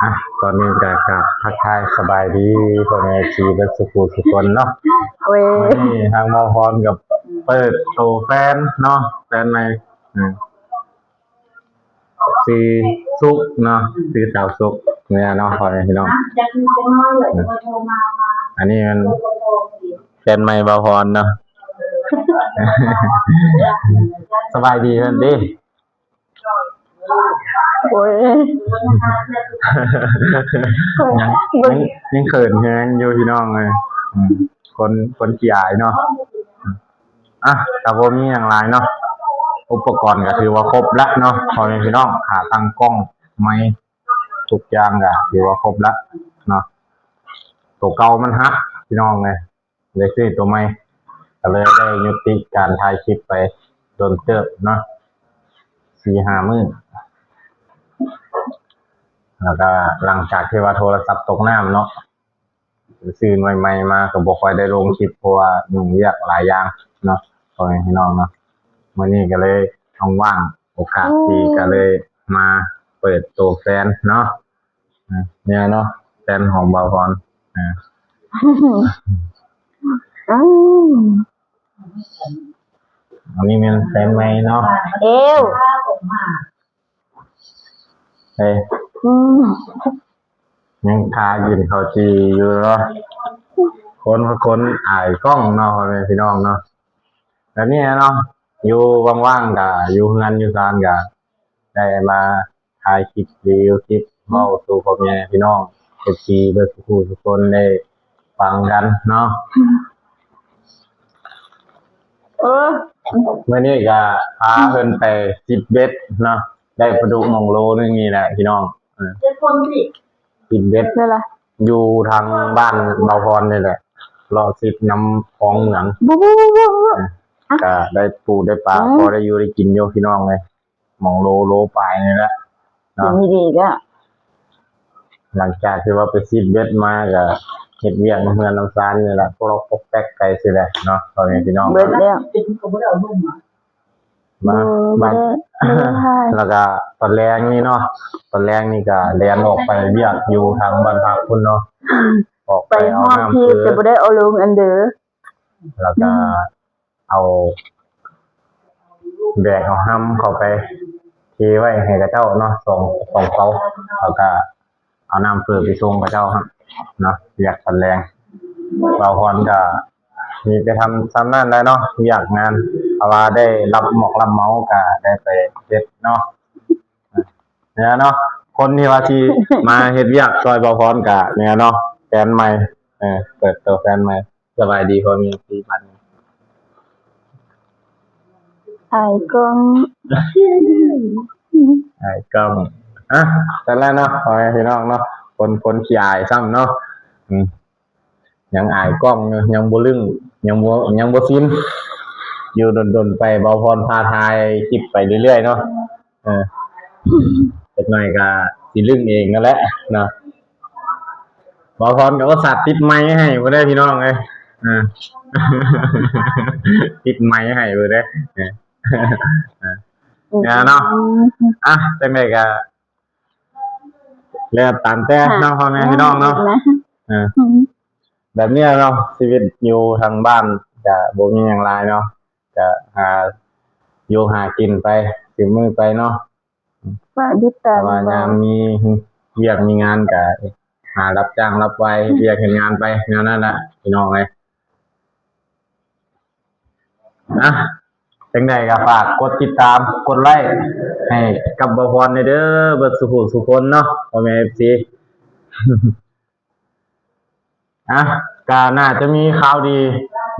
อ่ะตอนนี้ก็กับทักทายสบายดีพ่อแม่ชีเบิดสุขุสุคนเนาะเว้ย วันนี้ทางมอพรกับเปิดโตแฟนเนาะแฟนในสีสุกเนาะสีสาวสุกเนี่ยเนาะพ่อแม่พี่น้องอันนี้มันแฟนใหม่บาพรเนาะ สบายดีกันดิ โอ้ย ยังเขินแฮงอยู่พี่น้องเลยคนขี้อายเนาะอ่ะแต่ว่ามีอย่างไรเนาะอุปกรณ์ก็ถือว่าครบแล้วเนาะพอแม่พี่น้องขาตั้งกล้องไม้ทุกอย่างก็ถือว่าครบแล้วเนาะตัวเก่ามันฮักพี่น้องเลยซื้อตัวใหม่ก็เลยได้ยุติการถ่ายคลิปไปโดนเติบเนาะ4-5 มื้อแล้วก็หลังจากที่ว่าโทรศัพท์ตกน้ำเนาะซื้อใหม่ๆมาก็บ่ค่อยได้ลงคลิปเพราะว่ายุ่งยากหลายอย่างเนาะพ่อแม่พี่น้องเนาะมื้อนี้ก็เลยว่างโอกาสดีก็เลยมาเปิดตัวแฟนเนาะเนี่ยเนาะแฟนของบ่าวพรอันนี้เป็นแฟนใหม่เนาะเอวเฮ้ยยังทายืนเขาจีอยู่เนาะคนอายกล้องเนาะพ่อแม่พี่น้องเนาะแล้วนี่เนาะอยู่ว่างๆกับอยู่งานอยู่การกับได้มาถ่ายคลิปรีวิวคลิปเมาสู่พ่อแม่พี่น้องเอฟซีเบิร์ดทุกคนได้ฟังกันเนาะเมื่อนี้ก็พาเพิ่นไปจิบเบ็ดเนาะได้ปลาดุกมองโลนึงนี่แหละพี่น้องจิบเบ็ดนี่แหละอยู่ทางบ้านเบาพรนี่แหละรอสิบน้ำคลองเหมืองก็ได้ปูได้ปลาพอได้อยู่ได้กินโยพี่น้องเลยมองโลปลายนี่แหละเนาะดีก็หลังจากที่ว่าไปซิดเบ็ดมาก็เห็ดเวียงเมืองน้ำซานนี่แหละพวกเราพกแป๊กไก่สิแหละเนาะตอนนี้พี่น้องเบ็ดแล้วมาแล้วก็ตอนแรกนี่เนาะตอนแรกนี่ก็แลนออกไปเวียกอยู่ทางบ้านพักคุณเนาะออกไปเอาน้ำคือจะบ่ได้เอาลงอันเด้อแล้วก็เอาแบกเอาห้ำเข้าไปทีไว้ให้กับเจ้าเนาะส่งเขาแล้วก็เอาน้ำเปลือกไปส่งกับเจ้าครับเนาะอยากตอนแรงเราพรก็มีไปทำซ้ำนั่นได้เนาะอยากงานเอาว่าได้รับหมอกรับเมาส์ก็ได้ไปเฮ็ดเนาะเนี่ยเนาะคนที่ว่าที่มาเฮ็ดเวียกซอยเบาพรก็เนี่ยเนาะแฟนใหม่เปิดตัวแฟนใหม่สบายดีพอมีที่บ้านไอ้กล้องอ่ะแต่แล้วเนาะพอพี่น้องเนาะคนขี้อายซ้ำเนาะยังอายกล้องยังบ่ลึงยังบ่ซินอยู่ดนไปเบาพรพาทายคลิปไปเรื่อยๆเนาะเล็กน้อยก็สิลึงเองนั่นแหละเนาะเบาพรก็สัตว์ติดไม้ให้บ่ได้พี่น้องเอ้ยติดไม้ให้บ่ได้เนี่ยเนาะอ่ะจังได๋ก็แล้วตามแต่เนาะพ่อแม่พี่น้องเนาะแบบนี้เนาะชีวิตอยู่ทางบ้านก็บ่มีหยังหลายเนาะก็อยู่หากินไปถึงมื้อไปเนาะแต่ว่ายามมีเวียกมีงานก็หารับจ้างรับไว้เวียกเฮ็ดงานไปแนวนั้นน่ะพี่น้องเอ้ยจังใดก็ฝากกดติดตามกดไลค์ให้กับบ่พรเด้อเบิดสุคนเนาะพ่อแม่ FC ก็น่าจะมีข่าวดี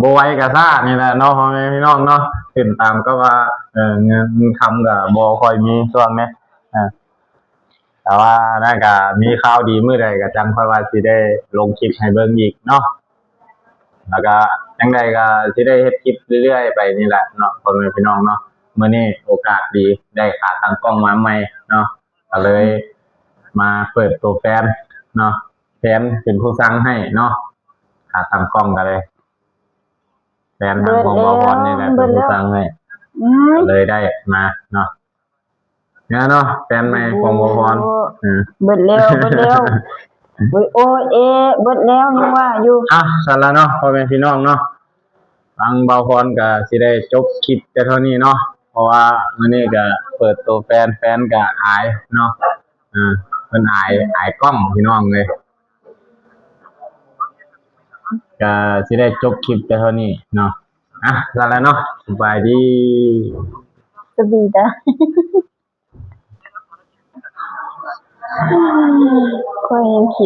บ่ไว้ก็ซ่านี่แหละเนาะพ่อแม่พี่น้องเนาะติดตามก็ว่าเงินคำก็บ่ค่อยมีช่วงนี้แต่ว่าน่าก็มีข่าวดีมื้อใดก็จังค่อยว่าสิได้ลงคลิปให้เบิ่งอีกเนาะแล้วก็จังใดก็สิได้เฮ็ดคลิปเรื่อยๆไปนี่แหละเนาะพ่อแม่พี่น้องเนาะมื้อนี้โอกาสดีได้ขาตั้งกล้องมาใหม่เนาะก็เลยมาเปิดตัวแฟนเนาะแฟนเป็นผู้สั่งให้เนาะขาตั้งกล้องกันเลยแฟนทางของบ่พรนี่แหละเป็นผู้สั่งให้ก็เลยได้มาเนาะ เนี่ยเนาะแฟนใหม่ของบ่พรเบิดแล้วเบิดแล้วเบิดโอเอเบิดแล้วยังว่าอยู่ สั่นละเนาะพ่อแม่พี่น้องเนาะฟังเบาพรก็สิได้จบคลิปแต่เท่านี้เนาะเพราะว่ามื้อนี้ก็เปิดตัวแฟนก็อายเนาะเพิ่นอายกล้องพี่น้องเลยก็สิได้จบคลิปแต่เท่านี้เนาะสั่นละเนาะสบายดี สบีดาค่อยยังคิด